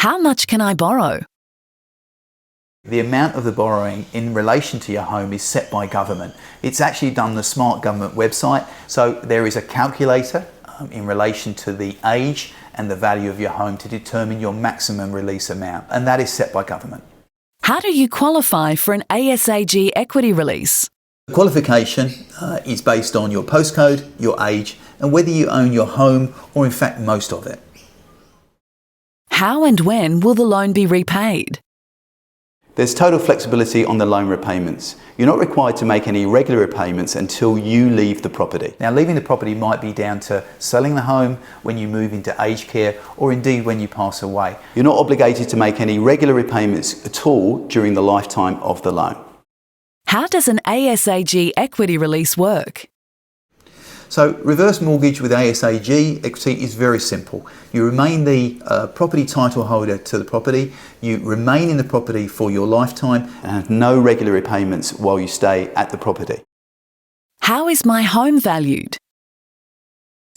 How much can I borrow? The amount of the borrowing in relation to your home is set by government. It's actually done on the Smart Government website. So there is a calculator in relation to the age and the value of your home to determine your maximum release amount, and that is set by government. How do you qualify for an ASAG equity release? The qualification is based on your postcode, your age, and whether you own your home or in fact most of it. How and when will the loan be repaid? There's total flexibility on the loan repayments. You're not required to make any regular repayments until you leave the property. Now, leaving the property might be down to selling the home, when you move into aged care, or indeed when you pass away. You're not obligated to make any regular repayments at all during the lifetime of the loan. How does an ASAG equity release work? So reverse mortgage with ASAG equity is very simple. You remain the property title holder to the property, you remain in the property for your lifetime and have no regular repayments while you stay at the property. How is my home valued?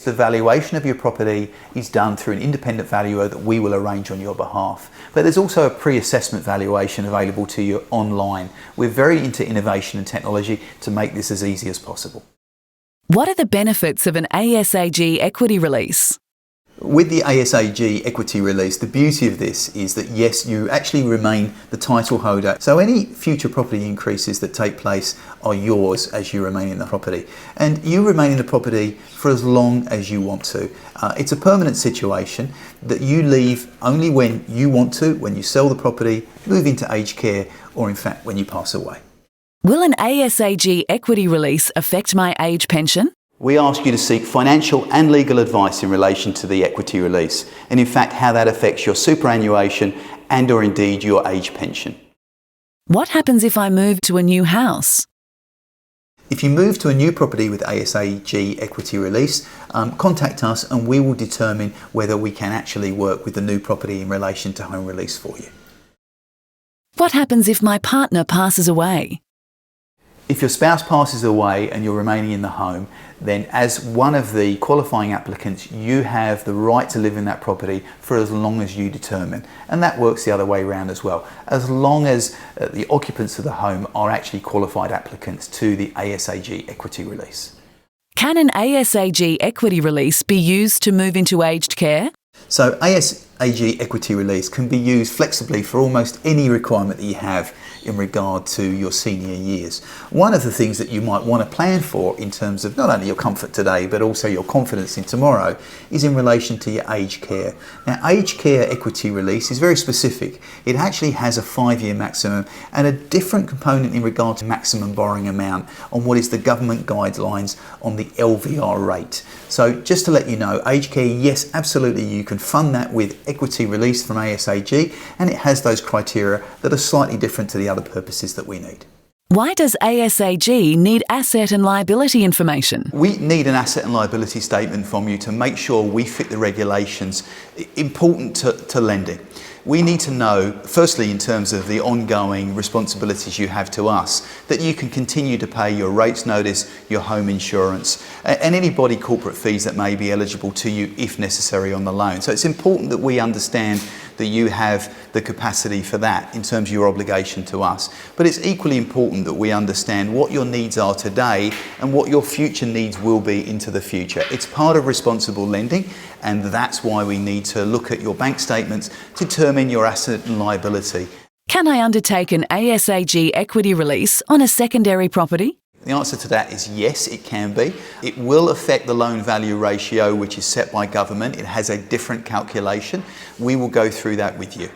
The valuation of your property is done through an independent valuer that we will arrange on your behalf. But there's also a pre-assessment valuation available to you online. We're very into innovation and technology to make this as easy as possible. What are the benefits of an ASAG equity release? With the ASAG equity release, the beauty of this is that yes, you actually remain the title holder. So any future property increases that take place are yours as you remain in the property. And you remain in the property for as long as you want to. It's a permanent situation that you leave only when you want to, when you sell the property, move into aged care, or in fact when you pass away. Will an ASAG equity release affect my age pension? We ask you to seek financial and legal advice in relation to the equity release, and in fact how that affects your superannuation and or indeed your age pension. What happens if I move to a new house? If you move to a new property with ASAG equity release, contact us and we will determine whether we can actually work with the new property in relation to home release for you. What happens if my partner passes away? If your spouse passes away and you're remaining in the home, then as one of the qualifying applicants, you have the right to live in that property for as long as you determine. And that works the other way around as well, as long as the occupants of the home are actually qualified applicants to the ASAG equity release. Can an ASAG equity release be used to move into aged care? So ASAG equity release can be used flexibly for almost any requirement that you have in regard to your senior years. One of the things that you might want to plan for in terms of not only your comfort today but also your confidence in tomorrow is in relation to your aged care. Now, aged care equity release is very specific. It actually has a 5-year maximum and a different component in regard to maximum borrowing amount on what is the government guidelines on the LVR rate. So just to let you know, aged care, yes, absolutely you can fund that with equity release from ASAG, and it has those criteria that are slightly different to the other purposes that we need. Why does ASAG need asset and liability information? We need an asset and liability statement from you to make sure we fit the regulations important to lending. We need to know, firstly, in terms of the ongoing responsibilities you have to us, that you can continue to pay your rates notice, your home insurance, and any body corporate fees that may be eligible to you if necessary on the loan. So it's important that we understand that you have the capacity for that in terms of your obligation to us. But it's equally important that we understand what your needs are today and what your future needs will be into the future. It's part of responsible lending, and that's why we need to look at your bank statements to determine your asset and liability. Can I undertake an ASAG equity release on a secondary property? The answer to that is yes, it can be. It will affect the loan value ratio, which is set by government. It has a different calculation. We will go through that with you.